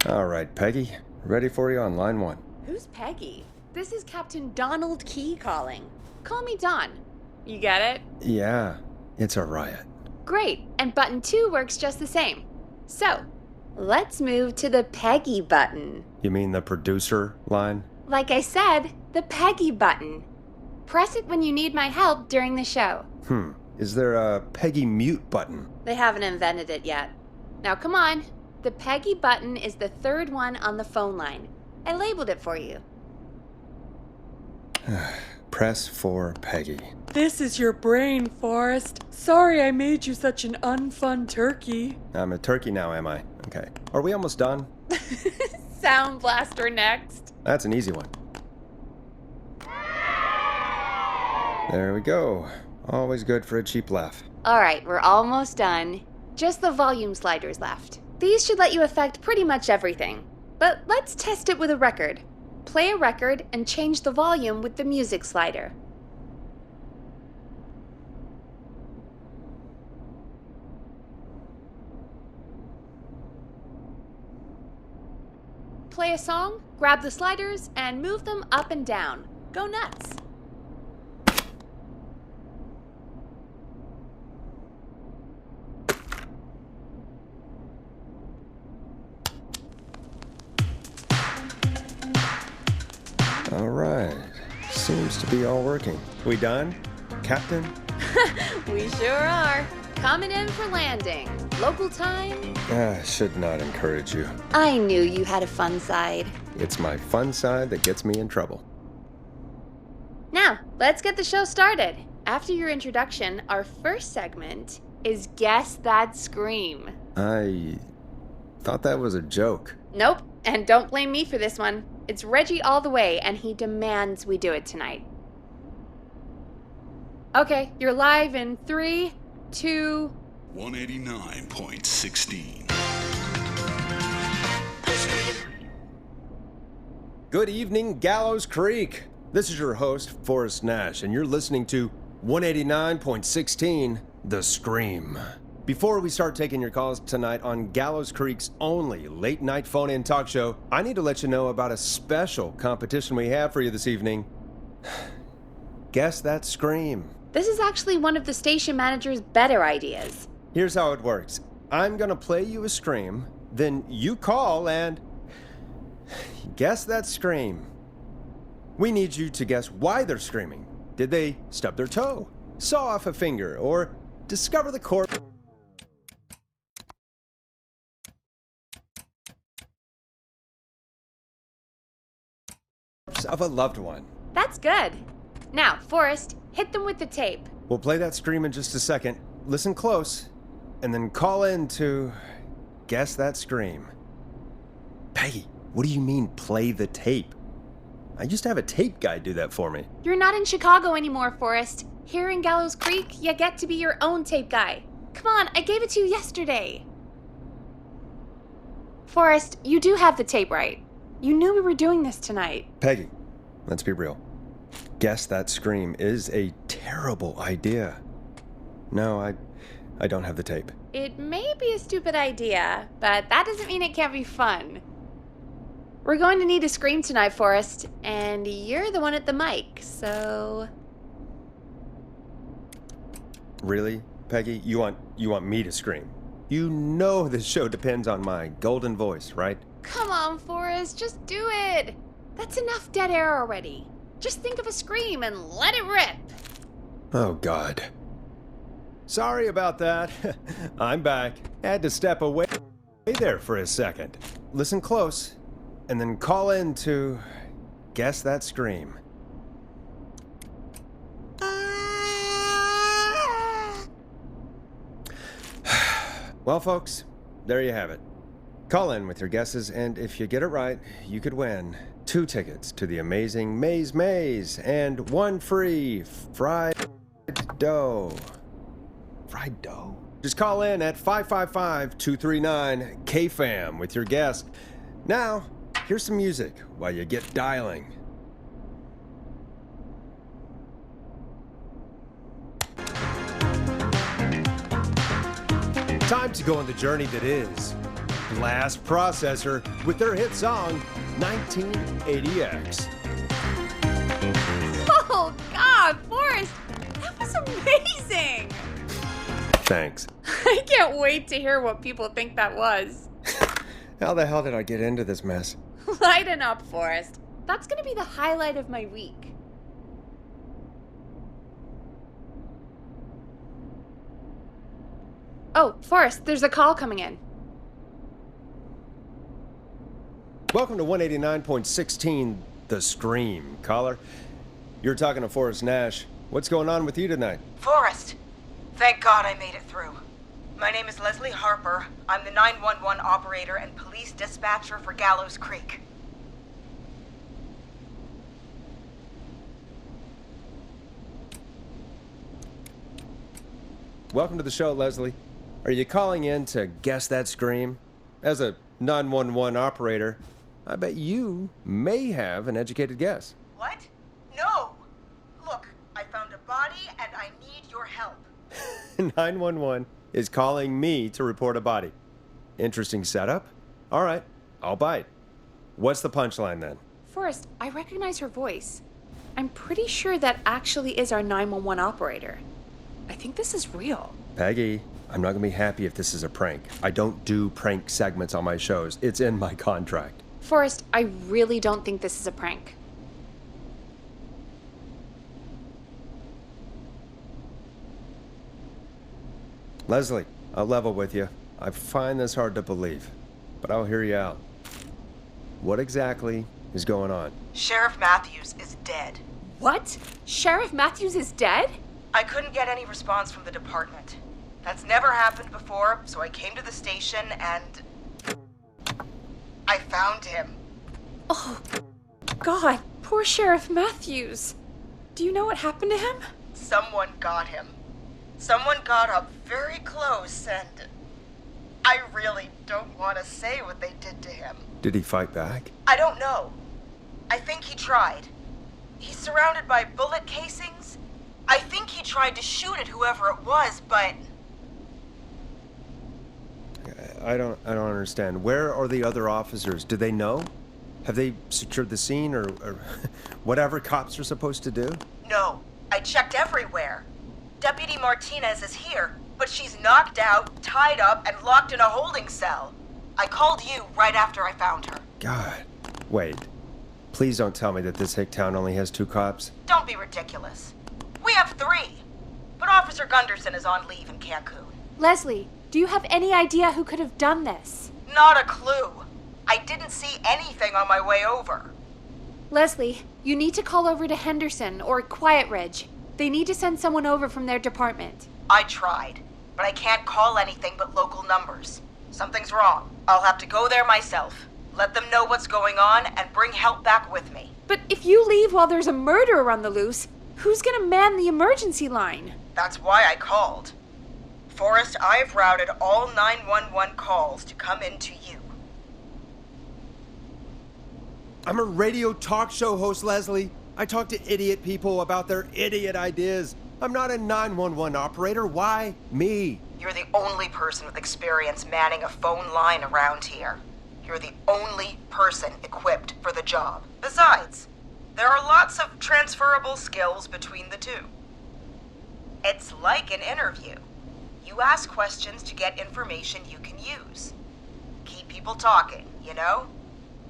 All right, Peggy. Ready for you on line 1. Who's Peggy? This is Captain Donald Key calling. Call me Don. You get it? Yeah, it's a riot. Great, and button 2 works just the same. So, let's move to the Peggy button. You mean the producer line? Like I said, the Peggy button. Press it when you need my help during the show. Is there a Peggy mute button? They haven't invented it yet. Now come on. The Peggy button is the third one on the phone line. I labeled it for you. Press for Peggy. This is your brain, Forrest. Sorry I made you such an unfun turkey. I'm a turkey now, am I? Okay. Are we almost done? Sound blaster next. That's an easy one. There we go. Always good for a cheap laugh. All right, we're almost done. Just the volume sliders left. These should let you affect pretty much everything. But let's test it with a record. Play a record and change the volume with the music slider. Play a song, grab the sliders, and move them up and down. Go nuts. All right. Seems to be all working. We done, Captain? We sure are. Coming in for landing. Local time. Should not encourage you. I knew you had a fun side. It's my fun side that gets me in trouble. Now, let's get the show started. After your introduction, our first segment is Guess That Scream. I thought that was a joke. Nope, and don't blame me for this one. It's Reggie all the way, and he demands we do it tonight. Okay, you're live in 3, 2... 189.16. Good evening, Gallows Creek. This is your host, Forrest Nash, and you're listening to 189.16, The Scream. Before we start taking your calls tonight on Gallows Creek's only late-night phone-in talk show, I need to let you know about a special competition we have for you this evening. Guess That Scream. This is actually one of the station manager's better ideas. Here's how it works. I'm gonna play you a scream, then you call and guess that scream. We need you to guess why they're screaming. Did they stub their toe, saw off a finger, or discover the corpse of a loved one? That's good. Now, Forrest, hit them with the tape. We'll play that scream in just a second. Listen close, and then call in to guess that scream. Peggy, what do you mean, play the tape? I used to have a tape guy do that for me. You're not in Chicago anymore, Forrest. Here in Gallows Creek, you get to be your own tape guy. Come on, I gave it to you yesterday. Forrest, you do have the tape right. You knew we were doing this tonight. Peggy, let's be real. Guess that scream is a terrible idea. No, I don't have the tape. It may be a stupid idea, but that doesn't mean it can't be fun. We're going to need a scream tonight, Forrest, and you're the one at the mic, so... Really, Peggy? You want me to scream? You know this show depends on my golden voice, right? Come on, Forrest, just do it. That's enough dead air already. Just think of a scream and let it rip. Oh, God. Sorry about that. I'm back. Had to step away there for a second. Listen close, and then call in to guess that scream. Well, folks, there you have it. Call in with your guesses, and if you get it right, you could win 2 tickets to the amazing Maze Maze and 1 free fried dough. Fried dough? Just call in at 555-239-KFAM with your guess. Now, here's some music while you get dialing. Time to go on the journey that is Blast Processor with their hit song 1980X. Oh, God, Forrest, that was amazing! Thanks. I can't wait to hear what people think that was. How the hell did I get into this mess? Lighten up, Forrest. That's gonna be the highlight of my week. Oh, Forrest, there's a call coming in. Welcome to 189.16 The Scream. Caller, you're talking to Forrest Nash. What's going on with you tonight? Forrest! Thank God I made it through. My name is Leslie Harper. I'm the 911 operator and police dispatcher for Gallows Creek. Welcome to the show, Leslie. Are you calling in to guess that scream? As a 911 operator, I bet you may have an educated guess. What? No! Look, I found a body and I need your help. 911 is calling me to report a body. Interesting setup. All right, I'll bite. What's the punchline then? Forrest, I recognize her voice. I'm pretty sure that actually is our 911 operator. I think this is real. Peggy, I'm not gonna be happy if this is a prank. I don't do prank segments on my shows. It's in my contract. Forrest, I really don't think this is a prank. Leslie, I'll level with you. I find this hard to believe, but I'll hear you out. What exactly is going on? Sheriff Matthews is dead. What? Sheriff Matthews is dead? I couldn't get any response from the department. That's never happened before, so I came to the station and I found him. Oh, God, poor Sheriff Matthews. Do you know what happened to him? Someone got him. Someone got up very close and I really don't want to say what they did to him. Did he fight back? I don't know. I think he tried. He's surrounded by bullet casings. I think he tried to shoot at whoever it was, but I don't understand. Where are the other officers? Do they know? Have they secured the scene or whatever cops are supposed to do? no. I checked everywhere. Deputy Martinez is here, but she's knocked out, tied up, and locked in a holding cell. I called you right after I found her. God. Wait. Please don't tell me that this hick town only has 2 cops. Don't be ridiculous. We have 3, but Officer Gunderson is on leave in Cancun. Leslie, do you have any idea who could have done this? Not a clue. I didn't see anything on my way over. Leslie, you need to call over to Henderson or Quiet Ridge. They need to send someone over from their department. I tried, but I can't call anything but local numbers. Something's wrong. I'll have to go there myself, let them know what's going on, and bring help back with me. But if you leave while there's a murderer on the loose, who's gonna man the emergency line? That's why I called. Forrest, I've routed all 911 calls to come in to you. I'm a radio talk show host, Leslie. I talk to idiot people about their idiot ideas. I'm not a 911 operator. Why me? You're the only person with experience manning a phone line around here. You're the only person equipped for the job. Besides, there are lots of transferable skills between the two. It's like an interview. You ask questions to get information you can use. Keep people talking, you know?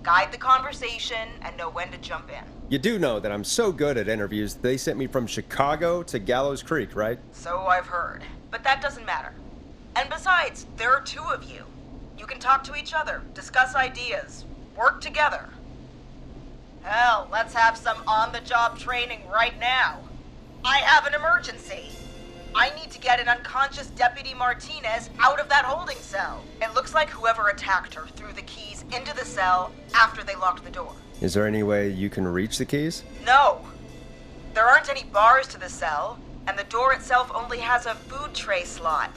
Guide the conversation and know when to jump in. You do know that I'm so good at interviews, they sent me from Chicago to Gallows Creek, right? So I've heard. But that doesn't matter. And besides, there are 2 of you. You can talk to each other, discuss ideas, work together. Hell, let's have some on-the-job training right now. I have an emergency. I need to get an unconscious Deputy Martinez out of that holding cell. It looks like whoever attacked her threw the keys into the cell after they locked the door. Is there any way you can reach the keys? No. There aren't any bars to the cell, and the door itself only has a food tray slot.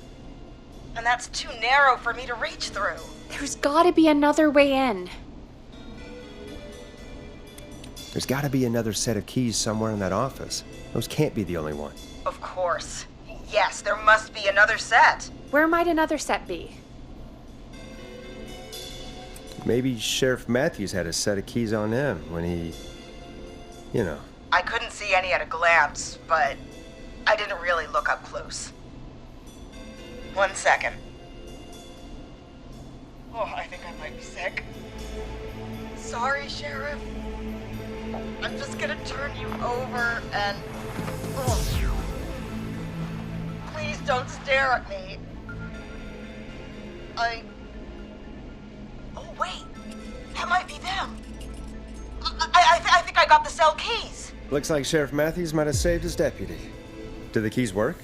And that's too narrow for me to reach through. There's gotta be another way in. There's gotta be another set of keys somewhere in that office. Those can't be the only one. Of course. Yes, there must be another set. Where might another set be? Maybe Sheriff Matthews had a set of keys on him when he... You know. I couldn't see any at a glance, but I didn't really look up close. 1 second. Oh, I think I might be sick. Sorry, Sheriff. I'm just gonna turn you over and... Oh. Please don't stare at me. Oh, wait. That might be them. I think I got the cell keys. Looks like Sheriff Matthews might have saved his deputy. Do the keys work?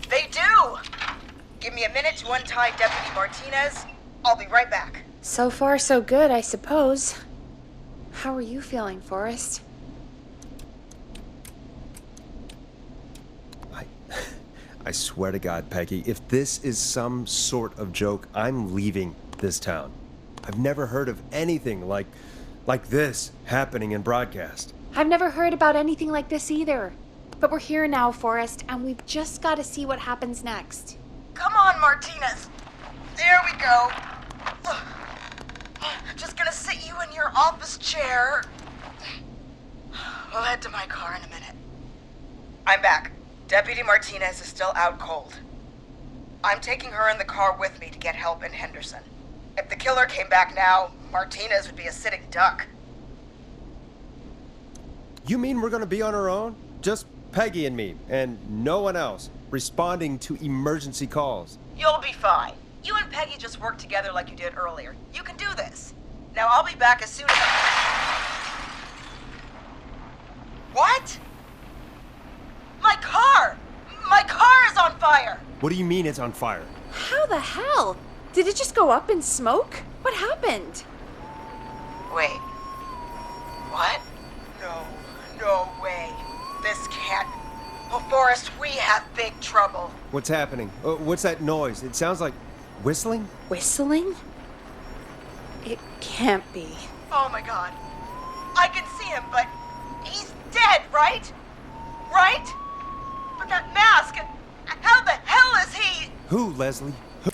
They do! Give me a minute to untie Deputy Martinez. I'll be right back. So far, so good, I suppose. How are you feeling, Forrest? I swear to God, Peggy, if this is some sort of joke, I'm leaving this town. I've never heard of anything like this happening in broadcast. I've never heard about anything like this either. But we're here now, Forrest, and we've just got to see what happens next. Come on, Martinez. There we go. Just gonna sit you in your office chair. We'll head to my car in a minute. I'm back. Deputy Martinez is still out cold. I'm taking her in the car with me to get help in Henderson. If the killer came back now, Martinez would be a sitting duck. You mean we're gonna be on our own? Just Peggy and me, and no one else, responding to emergency calls. You'll be fine. You and Peggy just worked together like you did earlier. You can do this. Now I'll be back as soon as What? My car! My car is on fire! What do you mean it's on fire? How the hell? Did it just go up in smoke? What happened? Wait. What? No way. This can't... Oh, Forrest, we have big trouble. What's happening? What's that noise? It sounds like whistling? Whistling? It can't be. Oh my God. I can see him, but he's dead, right? Right? But that mask, how the hell is he? Who, Leslie? Who?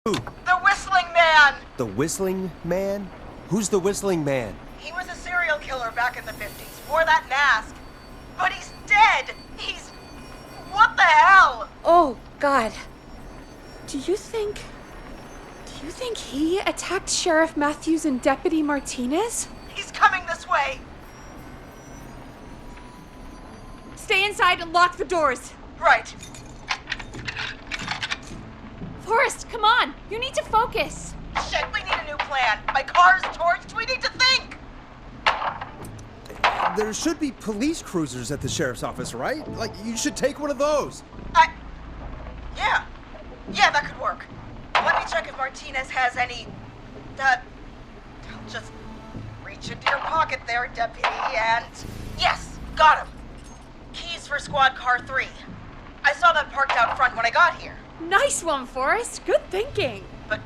The Whistling Man! The Whistling Man? Who's the Whistling Man? He was a serial killer back in the 50s, wore that mask. But he's dead! He's... What the hell? Oh, God. Do you think he attacked Sheriff Matthews and Deputy Martinez? He's coming this way! Stay inside and lock the doors. Right. Forrest, come on. You need to focus. Shit, we need a new plan. My car's torched. We need to think. There should be police cruisers at the sheriff's office, right? Like, you should take one of those. Yeah, that could work. Let me check if Martinez has any... Just reach into your pocket there, Deputy, and... Yes, got him. Keys for Squad Car 3. I saw that parked out front when I got here. Nice one, Forrest. Good thinking. But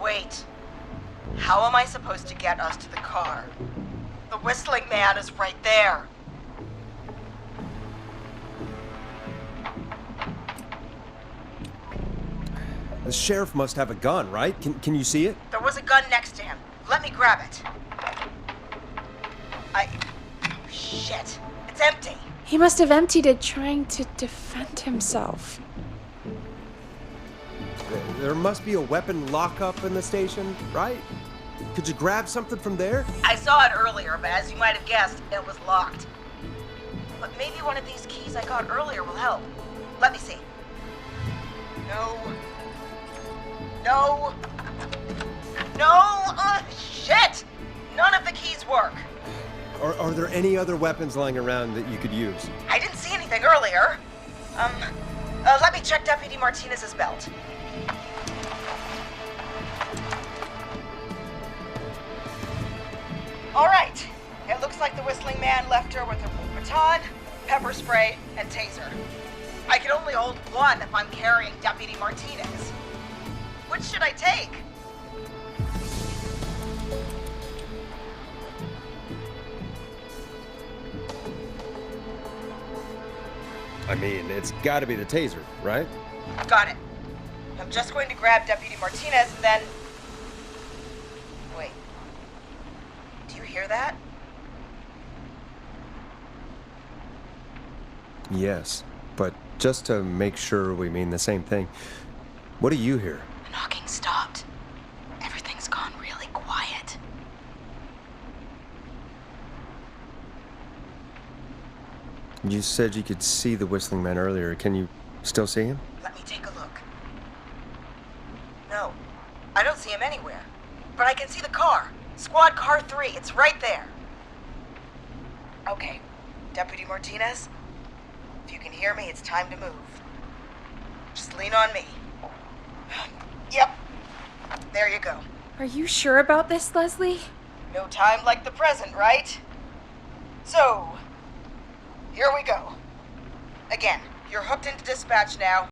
wait. How am I supposed to get us to the car? The Whistling Man is right there. The sheriff must have a gun, right? Can you see it? There was a gun next to him. Let me grab it. Shit. It's empty. He must have emptied it trying to defend himself. There must be a weapon lockup in the station, right? Could you grab something from there? I saw it earlier, but as you might have guessed, it was locked. But maybe one of these keys I got earlier will help. Let me see. No. Shit! None of the keys work. Are there any other weapons lying around that you could use? I didn't see anything earlier. Let me check Deputy Martinez's belt. All right. It looks like the Whistling Man left her with her baton, pepper spray, and taser. I can only hold one if I'm carrying Deputy Martinez. Which should I take? I mean, it's gotta be the taser, right? Got it. I'm just going to grab Deputy Martinez and then... Wait. Do you hear that? Yes, but just to make sure we mean the same thing, what do you hear? The knocking stopped. Everything's gone really quiet. You said you could see the Whistling Man earlier. Can you still see him? Let me take a look. No, I don't see him anywhere. But I can see the car. Squad Car 3. It's right there. Okay, Deputy Martinez, if you can hear me, it's time to move. Just lean on me. Yep. There you go. Are you sure about this, Leslie? No time like the present, right? So, here we go. Again, you're hooked into dispatch now.